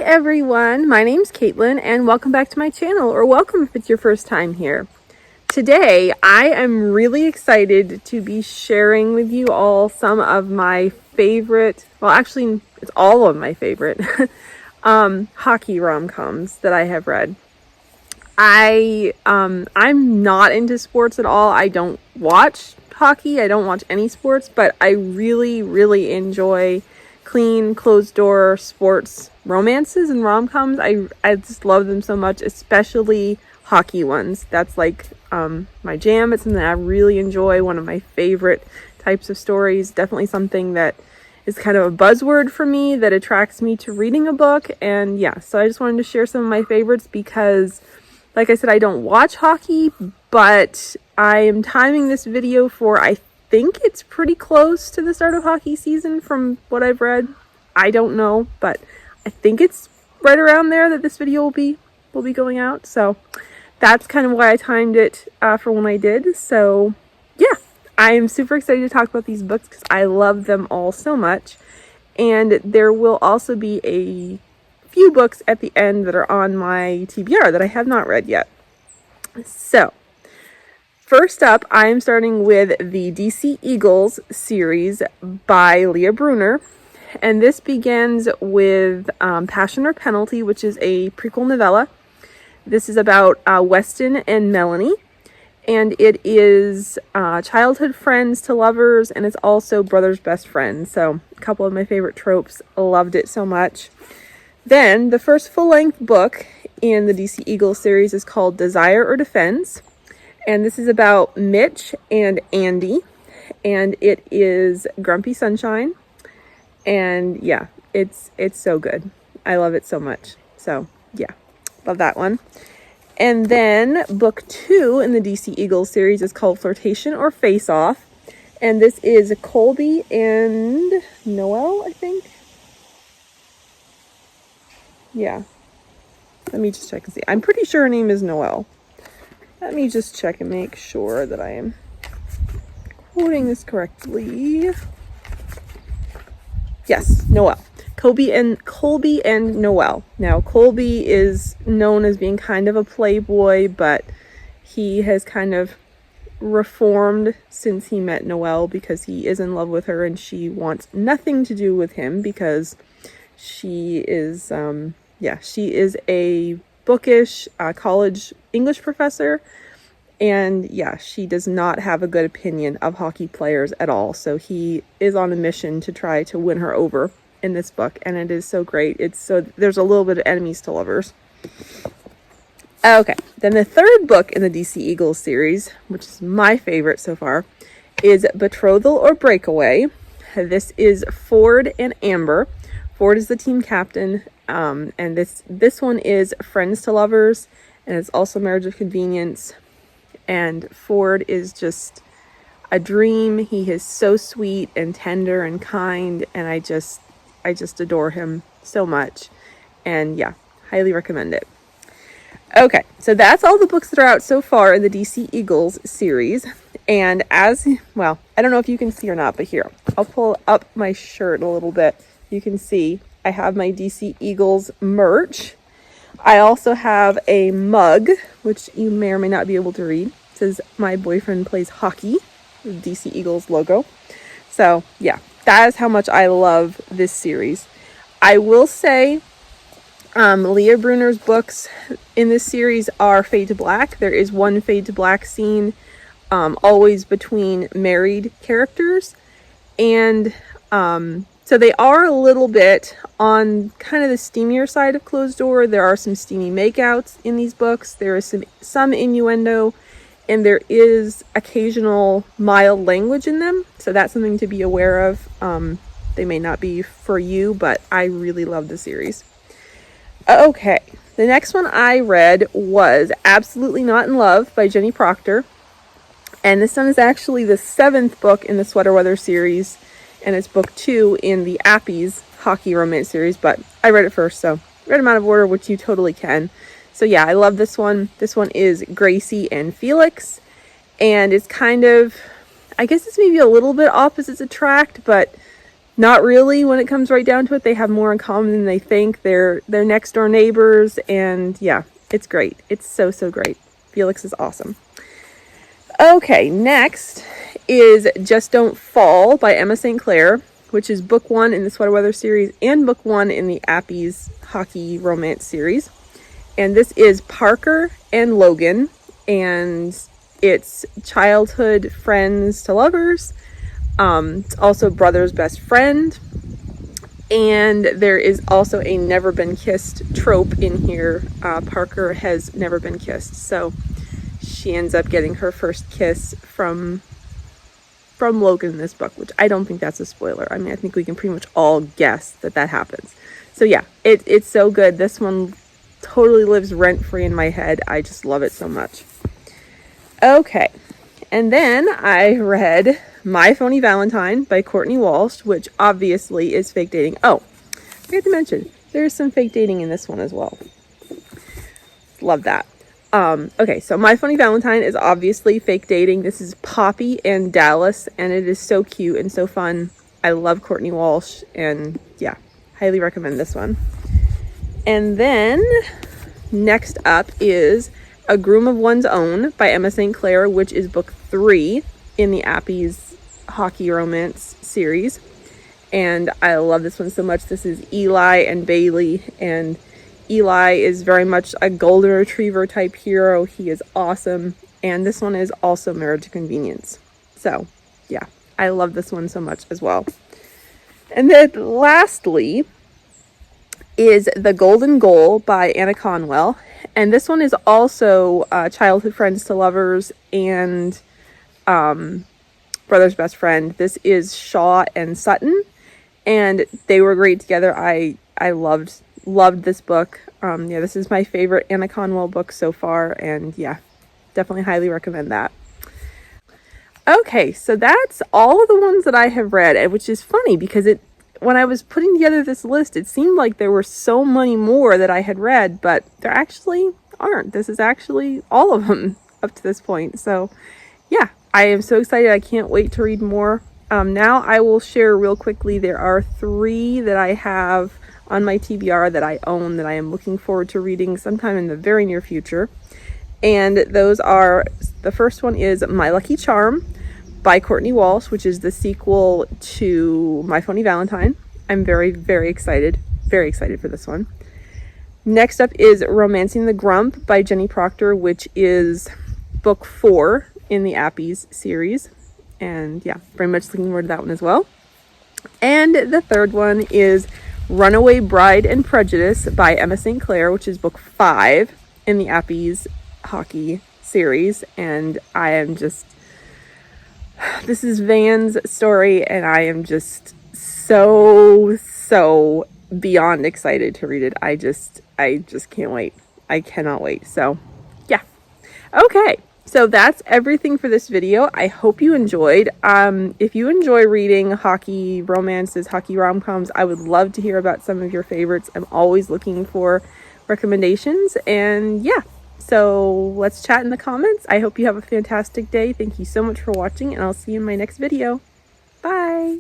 everyone, my name's Caitlyn and welcome back to my channel, or welcome if it's your first time here. Today I am really excited to be sharing with you all some of my favorite, well actually it's all of my favorite hockey rom-coms that I have read. I'm not into sports at all. I don't watch hockey, I don't watch any sports, but I really enjoy clean, closed-door sports romances and rom-coms. I just love them so much, especially hockey ones. That's like my jam. It's something I really enjoy. One of my favorite types of stories. Definitely something that is kind of a buzzword for me that attracts me to reading a book. And yeah, so I just wanted to share some of my favorites because, like I said, I don't watch hockey, but I am timing this video for, I think it's pretty close to the start of hockey season from what I've read. I don't know, but I think it's right around there that this video will be going out. So that's kind of why I timed it for when I did. So yeah, I am super excited to talk about these books because I love them all so much. And there will also be a few books at the end that are on my TBR that I have not read yet. So first up, I'm starting with the DC Eagles series by Leah Brunner. And this begins with Passion or Penalty, which is a prequel novella. This is about Weston and Melanie. And it is childhood friends to lovers, and it's also brothers' best friends. So a couple of my favorite tropes. Loved it so much. Then the first full-length book in the DC Eagles series is called Desire or Defense. And this is about Mitch and Andy, and it is Grumpy Sunshine. And yeah, it's so good. I love it so much. So yeah, love that one. And then book 2 in the DC Eagles series is called Flirtation or Faceoff. And this is Colby and Noel, I think. Yeah. Let me just check and see. I'm pretty sure her name is Noel. Let me just check and make sure that I am quoting this correctly. Yes, Noel. Colby and Noel. Now, Colby is known as being kind of a playboy, but he has kind of reformed since he met Noel because he is in love with her and she wants nothing to do with him because she is, she is a bookish college English professor, and yeah, she does not have a good opinion of hockey players at all. So he is on a mission to try to win her over in this book, and it is so great. There's a little bit of enemies to lovers. Okay, then the third book in the DC Eagles series, which is my favorite so far, is Betrothal or Breakaway. This is Ford and Amber. Ford is the team captain. And this one is Friends to Lovers, and it's also Marriage of Convenience. And Ford is just a dream. He is so sweet and tender and kind, and I just adore him so much. And yeah, highly recommend it. Okay, so that's all the books that are out so far in the DC Eagles series. And as well, I don't know if you can see or not, but here, I'll pull up my shirt a little bit. You can see I have my DC Eagles merch. I also have a mug, which you may or may not be able to read. It says, "My boyfriend plays hockey," the DC Eagles logo. So yeah, that is how much I love this series. I will say, Leah Brunner's books in this series are fade to black. There is one fade to black scene, always between married characters. And, so they are a little bit on kind of the steamier side of closed door. There are some steamy makeouts in these books. There is some innuendo, and there is occasional mild language in them. So that's something to be aware of. They may not be for you, but I really love the series. Okay, the next one I read was Absolutely Not in Love by Jenny Proctor. And this one is actually the 7th book in the Sweater Weather series. And it's book 2 in the Appies hockey romance series, but I read it first, so read them out of order, which you totally can. So yeah, I love this one. This one is Gracie and Felix, and it's kind of, I guess it's maybe a little bit opposites attract, but not really when it comes right down to it. They have more in common than they think. They're next door neighbors, and yeah, it's great. It's so, so great. Felix is awesome. Okay, next is Just Don't Fall by Emma St. Clair, which is book 1 in the Sweater Weather series and book 1 in the Appy's Hockey Romance series. And this is Parker and Logan, and it's childhood friends to lovers. It's also brother's best friend. And there is also a never been kissed trope in here. Parker has never been kissed, so she ends up getting her first kiss from Logan in this book, which I don't think that's a spoiler. I mean, I think we can pretty much all guess that happens. So yeah, it's so good. This one totally lives rent-free in my head. I just love it so much. Okay, and then I read My Phony Valentine by Courtney Walsh, which obviously is fake dating. Oh, I forgot to mention, there's some fake dating in this one as well. Love that. Okay, so My Phony Valentine is obviously fake dating. This is Poppy and Dallas, and it is so cute and so fun. I love Courtney Walsh, and yeah, highly recommend this one. And then next up is A Groom of One's Own by Emma St. Clair, which is book 3 in the Appy's Hockey Romance series. And I love this one so much. This is Eli and Bailey, and Eli is very much a golden retriever type hero. He is awesome. And this one is also Marriage to Convenience. So yeah, I love this one so much as well. And then lastly is The Golden Goal by Annah Conwell. And this one is also childhood friends to lovers and brother's best friend. This is Shaw and Sutton, and they were great together. I loved this book. Yeah, this is my favorite Annah Conwell book so far, and yeah, definitely highly recommend that. Okay, so that's all of the ones that I have read, which is funny because when I was putting together this list, it seemed like there were so many more that I had read, but there actually aren't. This is actually all of them up to this point. So yeah, I am so excited. I can't wait to read more. Now I will share real quickly. There are 3 that I have on my TBR that I own that I am looking forward to reading sometime in the very near future. And those are, the first one is My Lucky Charm by Courtney Walsh, which is the sequel to My Phony Valentine. I'm very, very excited for this one. Next up is Romancing the Grump by Jenny Proctor, which is book 4 in the Appy's series. And yeah, very much looking forward to that one as well. And the third one is Runaway, Bride and Prejudice by Emma St. Clair, which is book 5 in the Appy's Hockey series. And I am just, this is Van's story, and I am just so beyond excited to read it. I just can't wait. I cannot wait. So yeah. Okay. So that's everything for this video. I hope you enjoyed. If you enjoy reading hockey romances, hockey rom-coms, I would love to hear about some of your favorites. I'm always looking for recommendations. And yeah, so let's chat in the comments. I hope you have a fantastic day. Thank you so much for watching, and I'll see you in my next video. Bye.